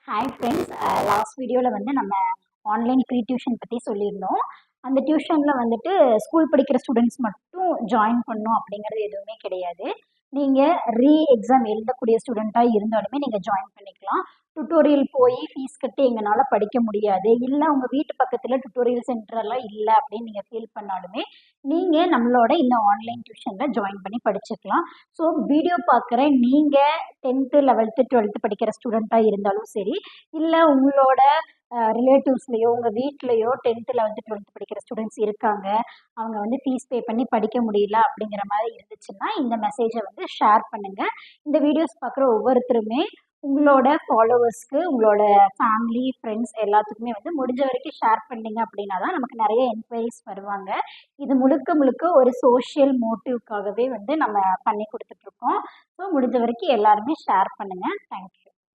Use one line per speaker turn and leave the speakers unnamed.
Hi friends, last வீடியோவில் வந்து நம்ம ஆன்லைன் ப்ரீ டியூஷன் பற்றி சொல்லியிருந்தோம். அந்த டியூஷனில் வந்துட்டு ஸ்கூல் படிக்கிற ஸ்டூடெண்ட்ஸ் மட்டும் ஜாயின் பண்ணணும் அப்படிங்கிறது எதுவுமே கிடையாது. நீங்கள் எக்ஸாம் எழுதக்கூடிய ஸ்டூடெண்ட்டாக இருந்தாலுமே நீங்கள் ஜாயின் பண்ணிக்கலாம். டுட்டோரியல் போய் ஃபீஸ் கட்டி எங்களால் படிக்க முடியாது, இல்லை உங்கள் வீட்டு பக்கத்தில் டுட்டோரியல் சென்டரெல்லாம் இல்லை அப்படின்னு நீங்கள் ஃபீல் பண்ணாலுமே நீங்கள் நம்மளோட இந்த ஆன்லைன் டியூஷனில் ஜாயின் பண்ணி படிச்சுக்கலாம். ஸோ வீடியோ பார்க்குற நீங்கள் 10th 11th 12th படிக்கிற ஸ்டூடெண்ட்டாக இருந்தாலும் சரி, இல்லை உங்களோட ரிலேட்டிவ்ஸ்லேயோ உங்கள் வீட்லேயோ 10th 11th 12th படிக்கிற ஸ்டூடெண்ட்ஸ் இருக்காங்க, அவங்க வந்து ஃபீஸ் பே பண்ணி படிக்க முடியல அப்படிங்கிற மாதிரி இருந்துச்சுன்னா இந்த மெசேஜை வந்து ஷேர் பண்ணுங்கள். இந்த வீடியோஸ் பார்க்குற ஒவ்வொருத்தருமே உங்களோட ஃபாலோவர்ஸ்க்கு, உங்களோட ஃபேமிலி ஃப்ரெண்ட்ஸ் எல்லாத்துக்குமே வந்து முடிஞ்ச வரைக்கும் ஷேர் பண்ணிங்க அப்படின்னா தான் நமக்கு நிறைய என்கொயரிஸ் வருவாங்க. இது முழுக்க முழுக்க ஒரு சோஷியல் மோட்டிவ்க்காகவே வந்து நம்ம பண்ணி கொடுத்துட்ருக்கோம். ஸோ முடிஞ்ச வரைக்கும் எல்லாருமே ஷேர் பண்ணுங்கள். தேங்க்யூ.